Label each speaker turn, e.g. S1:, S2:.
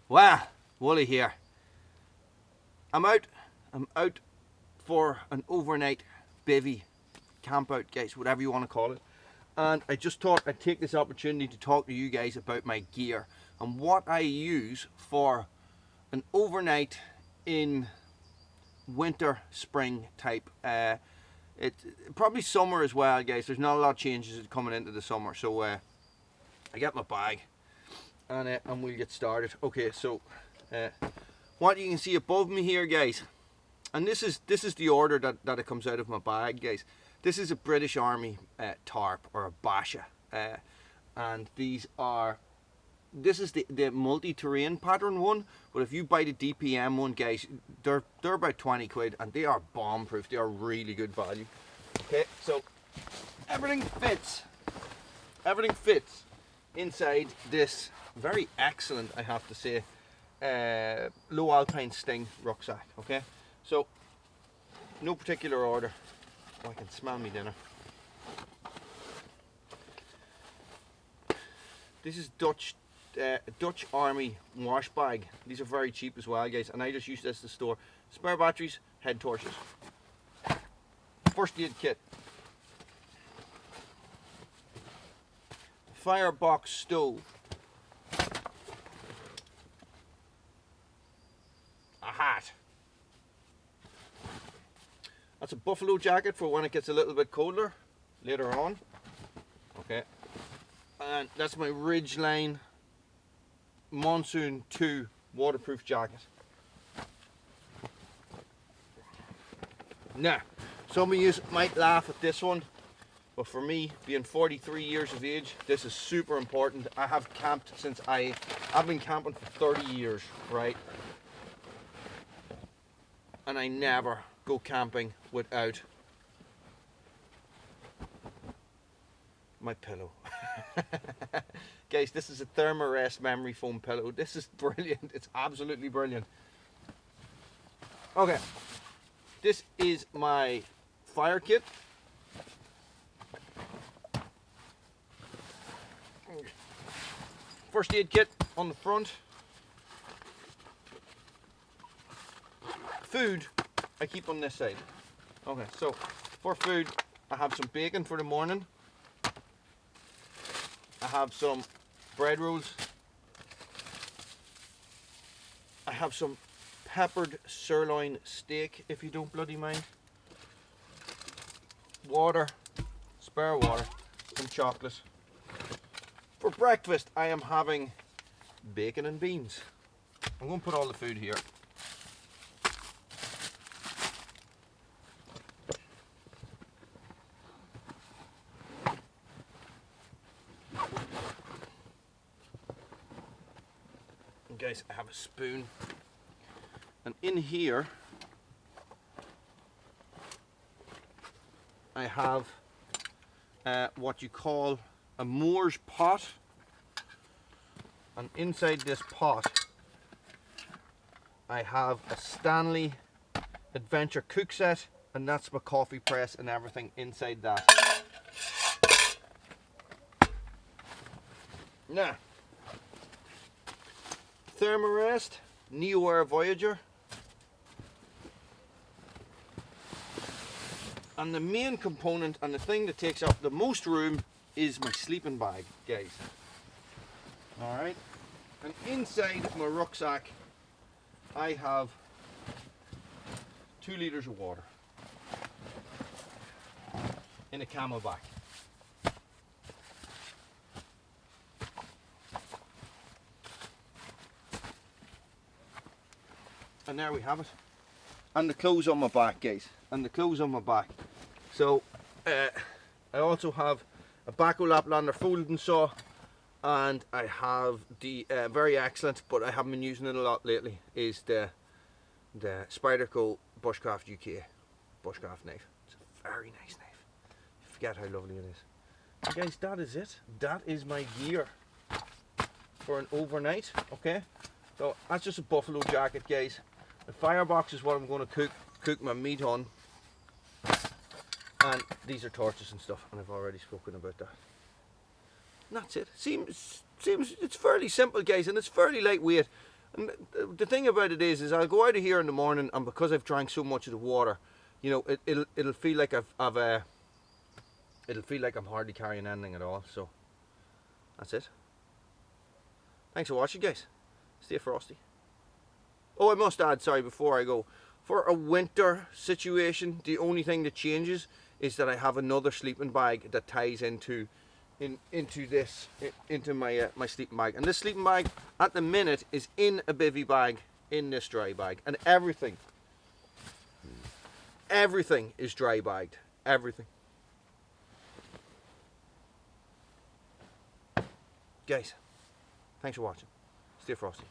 S1: Well, Wooly here. I'm out for an overnight bivvy, camp out, guys, whatever you want to call it. And I just thought I'd take this opportunity to talk to you guys about my gear and what I use for an overnight in winter, spring type. It's probably summer as well, guys. There's not a lot of changes coming into the summer, so I got my bag and we'll get started. Okay, so what you can see above me here, guys, and this is the order that it comes out of my bag, guys. This is a British Army tarp, or a basha, and this is the multi-terrain pattern one. But if you buy the DPM one, guys, they're about 20 quid, and they are bomb proof. They are really good value. Okay, so everything fits inside this very excellent, I have to say, low alpine sting rucksack. Okay, so no particular order. Oh, I can smell me dinner. This is Dutch Army wash bag. These are very cheap as well, guys, and I just use this to store spare batteries, head torches, first aid kit, firebox stove, a hat. That's a buffalo jacket for when it gets a little bit colder later on. Okay, and that's my Ridgeline Monsoon 2 waterproof jacket. Now, some of you might laugh at this one, but for me, being 43 years of age, this is super important. I have camped since I've been camping for 30 years, right? And I never go camping without my pillow. Guys, this is a Thermarest memory foam pillow. This is brilliant. It's absolutely brilliant. Okay, this is my fire kit. First aid kit on the front. Food I keep on this side. Okay, so for food, I have some bacon for the morning. I have some bread rolls. I have some peppered sirloin steak, if you don't bloody mind. Water, spare water, some chocolate. For breakfast, I am having bacon and beans. I'm going to put all the food here. Guys, I have a spoon, and in here I have what you call a Moore's pot, and inside this pot I have a Stanley Adventure cook set, and that's my coffee press and everything inside that. Now, Thermarest Neo Voyager, and the main component and the thing that takes up the most room is my sleeping bag, guys. Alright, and inside my rucksack I have 2 litres of water in a camelback. And there we have it. And the clothes on my back, guys. And the clothes on my back. So, I also have a Baco Laplander folding saw. And I have the very excellent, but I haven't been using it a lot lately, is the Spyderco Bushcraft UK Bushcraft knife. It's a very nice knife. You forget how lovely it is. And guys, that is it. That is my gear for an overnight. Okay. So that's just a buffalo jacket, guys. The firebox is what I'm going to cook my meat on, and these are torches and stuff, and I've already spoken about that. And that's it. Seems it's fairly simple, guys, and it's fairly lightweight. And the thing about it is I'll go out of here in the morning, and because I've drank so much of the water, you know, it'll feel like it'll feel like I'm hardly carrying anything at all. So that's it. Thanks for watching, guys. Stay frosty. Oh, I must add, sorry, before I go, for a winter situation, the only thing that changes is that I have another sleeping bag that ties into my sleeping bag. And this sleeping bag at the minute is in a bivvy bag in this dry bag, and everything is dry bagged. Everything. Guys, thanks for watching. Stay frosty.